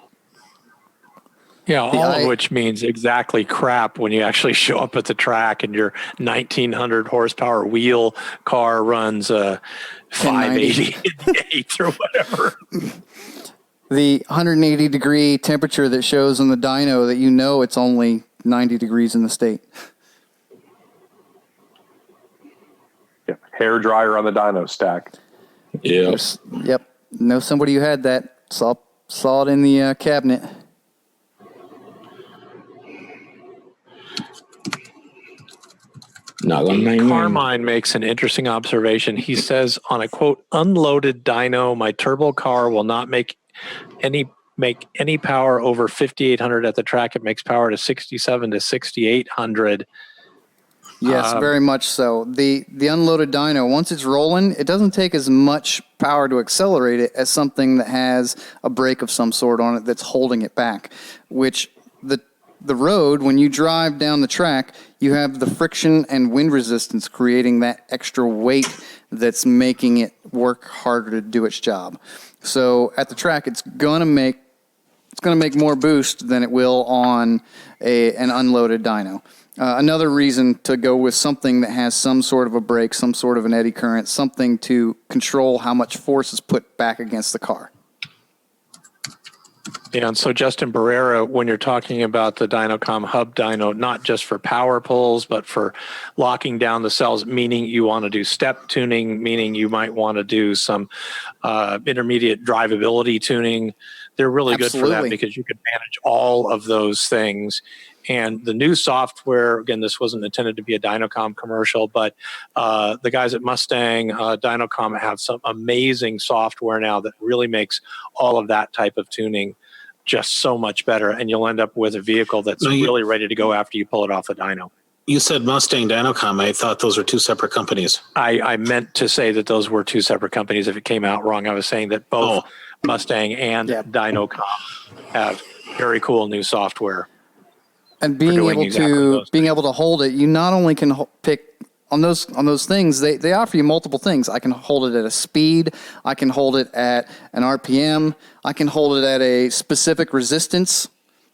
Yeah, all of which means exactly crap when you actually show up at the track and your 1900 horsepower wheel car runs 580 in the eighth or whatever. The 180 degree temperature that shows on the dyno that it's only 90 degrees in the state. Yeah, hair dryer on the dyno stack. Yeah. Yep. Know somebody who had that. Saw it in the cabinet. Carmine makes an interesting observation. He says, on a quote, unloaded dyno, my turbo car will not make any power over 5,800 at the track. It makes power to 67 to 6,800. Yes, very much so. The unloaded dyno, once it's rolling, it doesn't take as much power to accelerate it as something that has a brake of some sort on it that's holding it back, which the road, when you drive down the track, you have the friction and wind resistance creating that extra weight that's making it work harder to do its job. So at the track, it's going to make more boost than it will on an unloaded dyno. Another reason to go with something that has some sort of a brake, some sort of an eddy current, something to control how much force is put back against the car. Yeah, and so Justin Barrera, when you're talking about the Dynacom hub dyno, not just for power pulls, but for locking down the cells, meaning you want to do step tuning, meaning you might want to do some intermediate drivability tuning. They're really good for that because you can manage all of those things. And the new software, again, this wasn't intended to be a Dynacom commercial, but the guys at Mustang, Dynacom have some amazing software now that really makes all of that type of tuning just so much better. And you'll end up with a vehicle that's really ready to go after you pull it off the dyno. You said Mustang Dynacom. I thought those were two separate companies. I meant to say that those were two separate companies. If it came out wrong, I was saying that both Mustang and Dynacom have very cool new software. And being able to hold it, you not only can pick on those things, they offer you multiple things. I can hold it at a speed, I can hold it at an RPM, I can hold it at a specific resistance,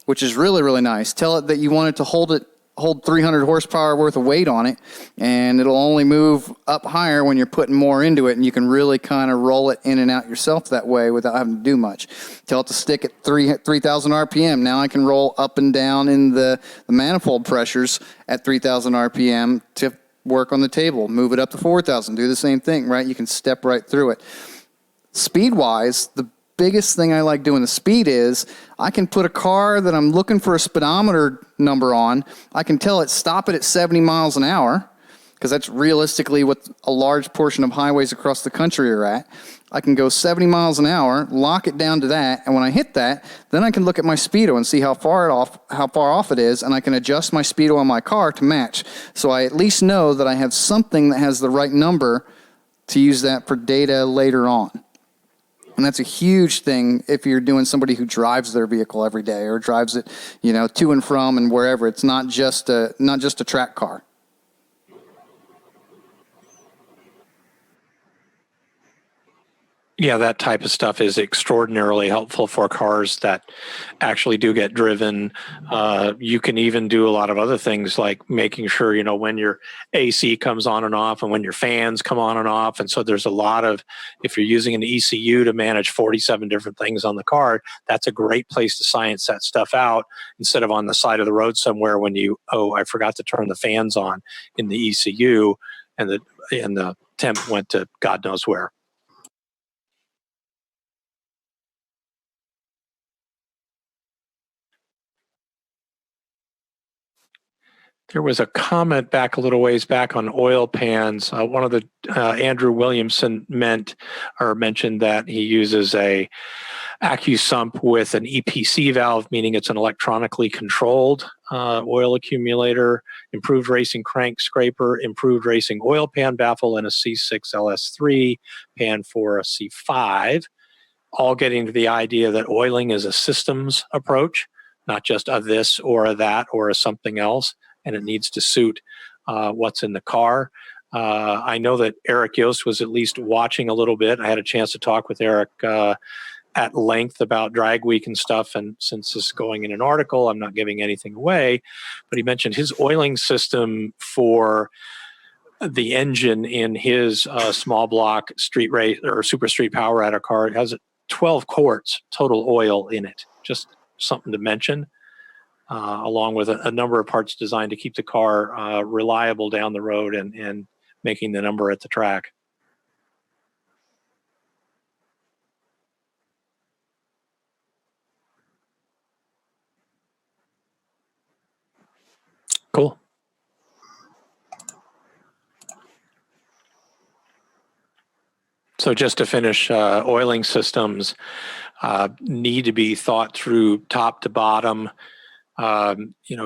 which is really, really nice. Tell it that you want it to hold 300 horsepower worth of weight on it, and it'll only move up higher when you're putting more into it, and you can really kind of roll it in and out yourself that way without having to do much. Tell it to stick at 3,000 RPM. Now I can roll up and down in the manifold pressures at 3,000 RPM to work on the table. Move it up to 4,000. Do the same thing, right? You can step right through it. Speed-wise, the biggest thing I like doing the speed is I can put a car that I'm looking for a speedometer number on. I can tell it stop it at 70 miles an hour because that's realistically what a large portion of highways across the country are at. I can go 70 miles an hour, lock it down to that, and when I hit that, then I can look at my speedo and see how far off it is, and I can adjust my speedo on my car to match. So I at least know that I have something that has the right number to use that for data later on. And that's a huge thing if you're doing somebody who drives their vehicle every day or drives it, to and from and wherever. It's not just a track car. Yeah, that type of stuff is extraordinarily helpful for cars that actually do get driven. You can even do a lot of other things like making sure, when your AC comes on and off and when your fans come on and off. And so there's a lot of, if you're using an ECU to manage 47 different things on the car, that's a great place to science that stuff out instead of on the side of the road somewhere when I forgot to turn the fans on in the ECU and the temp went to God knows where. There was a comment back a little ways back on oil pans. One of the Andrew Williamson mentioned that he uses a AccuSump with an EPC valve, meaning it's an electronically controlled oil accumulator, improved racing crank scraper, improved racing oil pan baffle, and a C6 LS3 pan for a C5, all getting to the idea that oiling is a systems approach, not just a this or a that or a something else. And it needs to suit what's in the car. I know that Eric Yost was at least watching a little bit. I had a chance to talk with Eric at length about Drag Week and stuff. And since this is going in an article, I'm not giving anything away. But he mentioned his oiling system for the engine in his small block street race or super street power adder car. It has 12 quarts total oil in it. Just something to mention. Along with a number of parts designed to keep the car reliable down the road and making the number at the track. Cool. So just to finish, oiling systems need to be thought through top to bottom.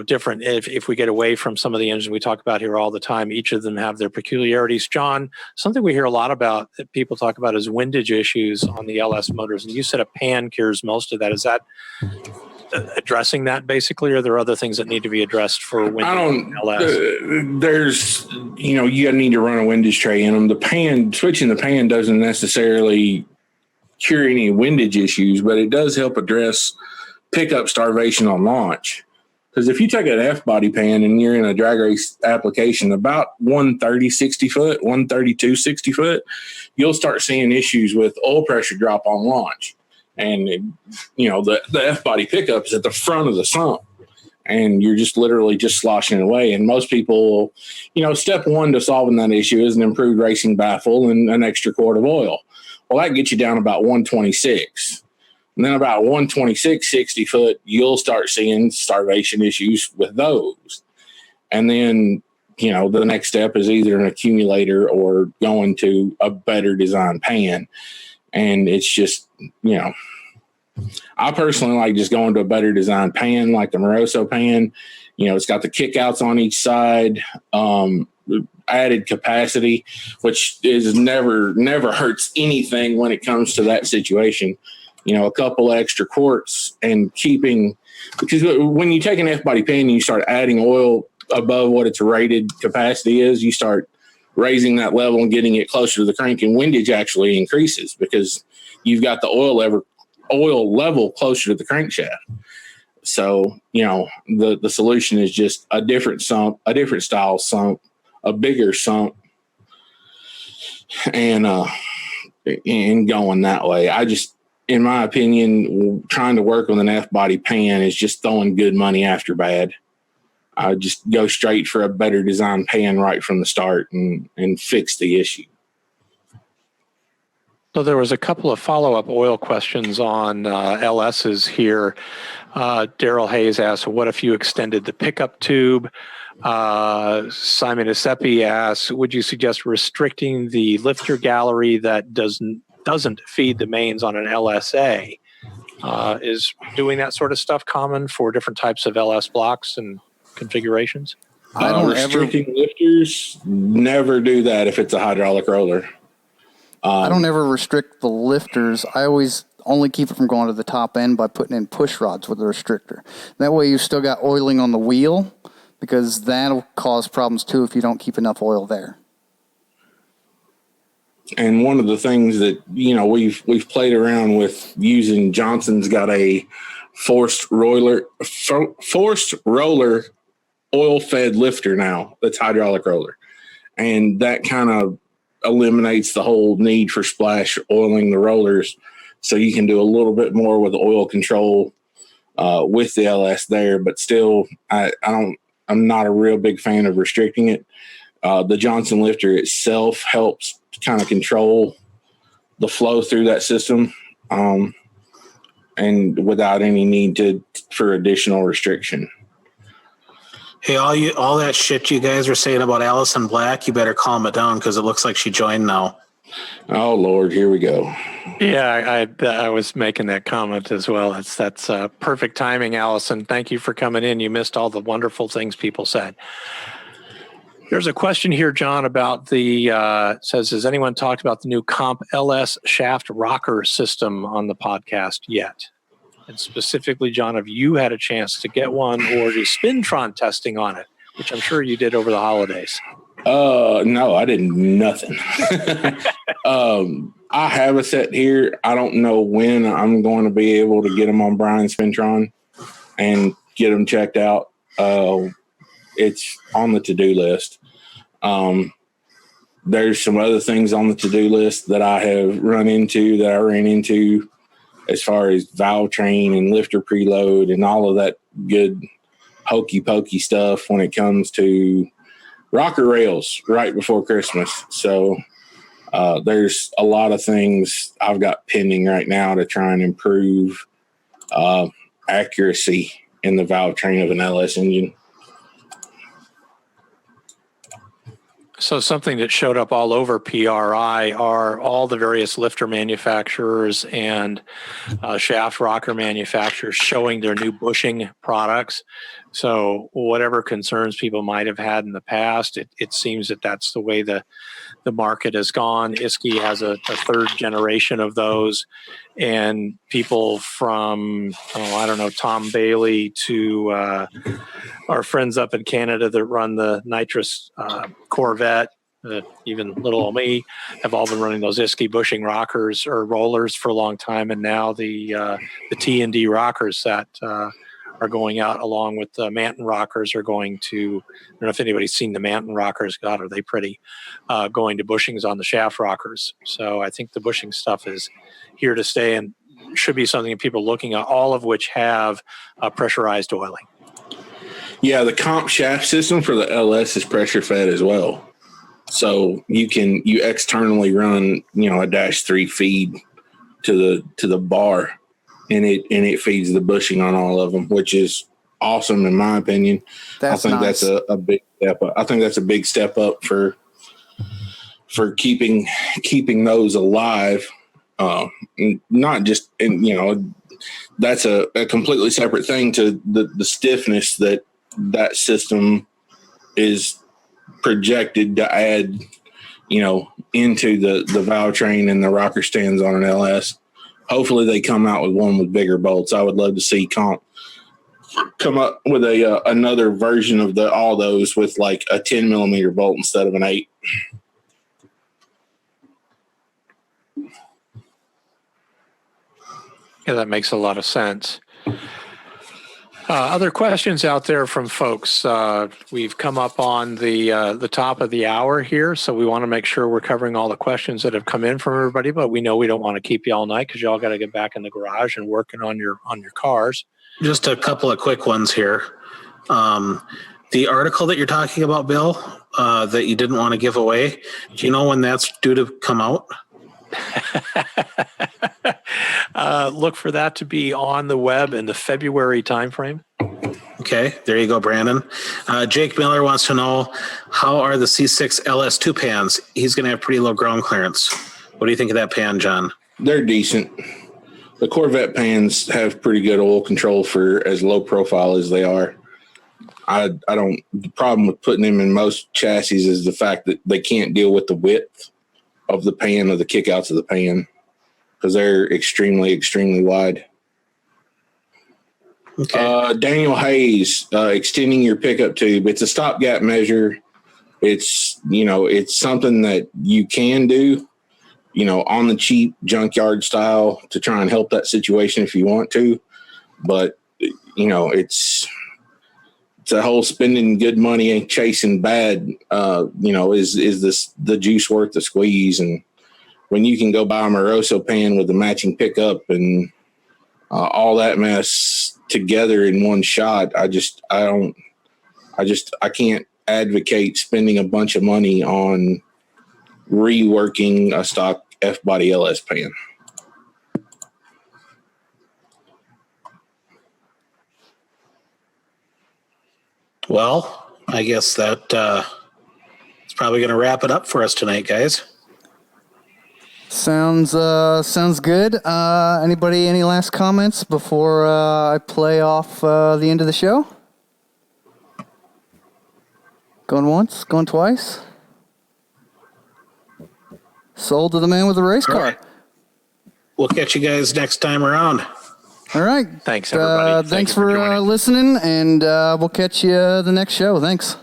Different. If we get away from some of the engines we talk about here all the time, each of them have their peculiarities. John, something we hear a lot about that people talk about is windage issues on the LS motors. And you said a pan cures most of that. Is that addressing that basically, or are there other things that need to be addressed for windage LS? There's, you need to run a windage tray in them. Switching the pan doesn't necessarily cure any windage issues, but it does help address pickup starvation on launch. Because if you take an F-body pan and you're in a drag race application about 130, 60 foot, 132, 60 foot, you'll start seeing issues with oil pressure drop on launch. And, the F-body pickup is at the front of the sump. And you're just literally just sloshing it away. And most people, step one to solving that issue is an improved racing baffle and an extra quart of oil. Well, that gets you down about 126. And then about 126, 60 foot, you'll start seeing starvation issues with those. And then, the next step is either an accumulator or going to a better design pan. And it's just, I personally like just going to a better design pan, like the Moroso pan. It's got the kickouts on each side, added capacity, which is never hurts anything when it comes to that situation. A couple of extra quarts and because when you take an F-body pan and you start adding oil above what its rated capacity is, you start raising that level and getting it closer to the crank, and windage actually increases because you've got the oil level closer to the crankshaft. So, the solution is just a different sump, a different style sump, a bigger sump, and going that way. In my opinion, trying to work with an F-body pan is just throwing good money after bad. I just go straight for a better design pan right from the start and fix the issue. So there was a couple of follow-up oil questions on LSs here. Daryl Hayes asked, what if you extended the pickup tube? Simon Isepi asks, would you suggest restricting the lifter gallery that doesn't feed the mains on an LSA? Is doing that sort of stuff common for different types of LS blocks and configurations? Restricting lifters, never do that if it's a hydraulic roller. I don't ever restrict the lifters. I always only keep it from going to the top end by putting in push rods with a restrictor. That way you still got oiling on the wheel, because that'll cause problems too if you don't keep enough oil there. And one of the things that, we've played around with using, Johnson's got a forced roller oil fed lifter now that's hydraulic roller. And that kind of eliminates the whole need for splash oiling the rollers. So you can do a little bit more with oil control with the LS there, but still I'm not a real big fan of restricting it. The Johnson lifter itself helps to kind of control the flow through that system, and without any need for additional restriction. Hey, all that shit you guys were saying about Allison Black, you better calm it down because it looks like she joined now. Oh Lord, here we go. Yeah, I was making that comment as well. That's perfect timing, Allison. Thank you for coming in. You missed all the wonderful things people said. There's a question here, John, about says, has anyone talked about the new Comp LS shaft rocker system on the podcast yet? And specifically, John, have you had a chance to get one or do Spintron testing on it, which I'm sure you did over the holidays? No, I did nothing. I have a set here. I don't know when I'm going to be able to get them on Brian Spintron and get them checked out. It's on the to-do list. There's some other things on the to-do list that I ran into as far as valve train and lifter preload and all of that good hokey pokey stuff when it comes to rocker rails right before Christmas. So there's a lot of things I've got pending right now to try and improve accuracy in the valve train of an LS engine. So something that showed up all over PRI are all the various lifter manufacturers and shaft rocker manufacturers showing their new bushing products. So whatever concerns people might have had in the past, it seems that that's the way the market has gone. Isky has a third generation of those, and people from, Tom Bailey to our friends up in Canada that run the nitrous Corvette, even little old me, have all been running those Isky bushing rockers or rollers for a long time, and now the T&D rockers that are going out along with the Manton rockers are going to, I don't know if anybody's seen the Manton rockers. God, are they pretty, going to bushings on the shaft rockers. So I think the bushing stuff is here to stay and should be something that people are looking at, all of which have pressurized oiling. Yeah, the comp shaft system for the LS is pressure fed as well. So you externally run, a -3 feed to the bar, and it feeds the bushing on all of them, which is awesome in my opinion. That's I think nice. that's a big step up. I think that's a big step up for keeping those alive. Not just, that's a completely separate thing to the stiffness that system is projected to add, into the valve train and the rocker stands on an LS. Hopefully they come out with one with bigger bolts. I would love to see Comp come up with another version of all those with like a 10 millimeter bolt instead of an 8. Yeah, that makes a lot of sense. Other questions out there from folks? We've come up on the top of the hour here, so we want to make sure we're covering all the questions that have come in from everybody. But we know we don't want to keep you all night because y'all got to get back in the garage and working on your cars. Just a couple of quick ones here. The article that you're talking about, Bill, that you didn't want to give away, do you know when that's due to come out? Look for that to be on the web in the February timeframe. Okay, there you go, Brandon. Jake Miller wants to know, how are the C6 LS2 pans? He's going to have pretty low ground clearance. What do you think of that pan, John? They're decent. The Corvette pans have pretty good oil control for as low profile as they are. The problem with putting them in most chassis is the fact that they can't deal with the width of the pan or the kickouts of the pan because they're extremely, extremely wide. Okay. Daniel Hayes, extending your pickup tube. It's a stopgap measure. It's something that you can do, on the cheap junkyard style to try and help that situation if you want to. But, it's a whole spending good money and chasing bad, is this the juice worth the squeeze? And when you can go buy a Moroso pan with a matching pickup and all that mess together in one shot, I can't advocate spending a bunch of money on reworking a stock F-body LS pan. Well, I guess that it's probably going to wrap it up for us tonight, guys. Sounds good. Anybody, any last comments before I play off the end of the show? Going once, going twice. Sold to the man with the race car. All right. We'll catch you guys next time around. All right. Thanks, everybody. Thanks for listening, and we'll catch you the next show. Thanks.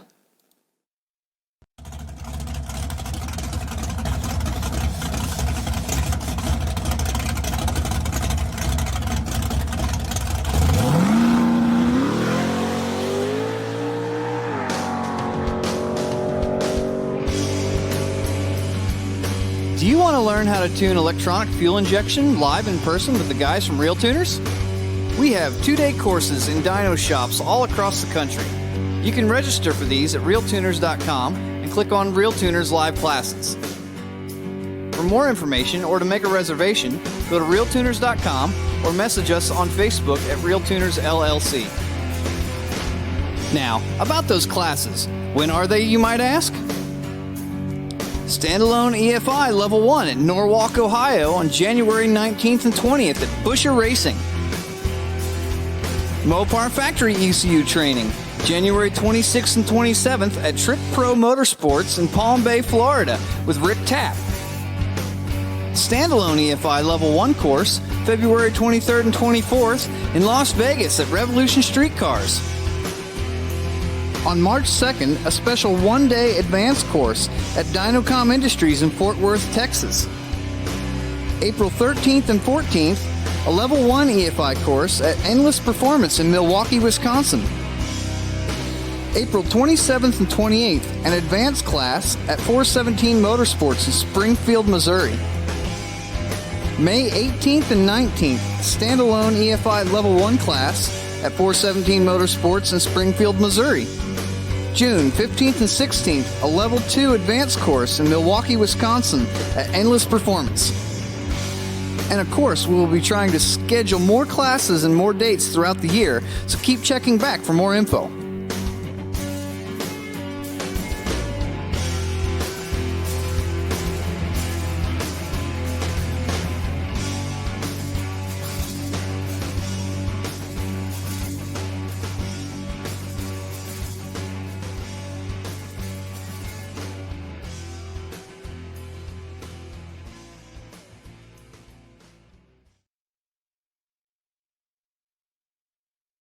Do you want to learn how to tune electronic fuel injection live in person with the guys from RealTuners? We have 2-day courses in dyno shops all across the country. You can register for these at RealTuners.com and click on RealTuners Live Classes. For more information or to make a reservation, go to RealTuners.com or message us on Facebook at RealTuners LLC. Now, about those classes, when are they, you might ask? Standalone EFI Level 1 at Norwalk, Ohio on January 19th and 20th at Busher Racing. Mopar Factory ECU Training, January 26th and 27th at Trip Pro Motorsports in Palm Bay, Florida with Rick Tapp. Standalone EFI Level 1 course, February 23rd and 24th in Las Vegas at Revolution Street Cars. On March 2nd, a special 1-day advanced course at Dynocom Industries in Fort Worth, Texas. April 13th and 14th, a Level 1 EFI course at Endless Performance in Milwaukee, Wisconsin. April 27th and 28th, an advanced class at 417 Motorsports in Springfield, Missouri. May 18th and 19th, standalone EFI Level 1 class at 417 Motorsports in Springfield, Missouri. June 15th and 16th, a Level 2 advanced course in Milwaukee, Wisconsin at Endless Performance. And of course, we will be trying to schedule more classes and more dates throughout the year, so keep checking back for more info.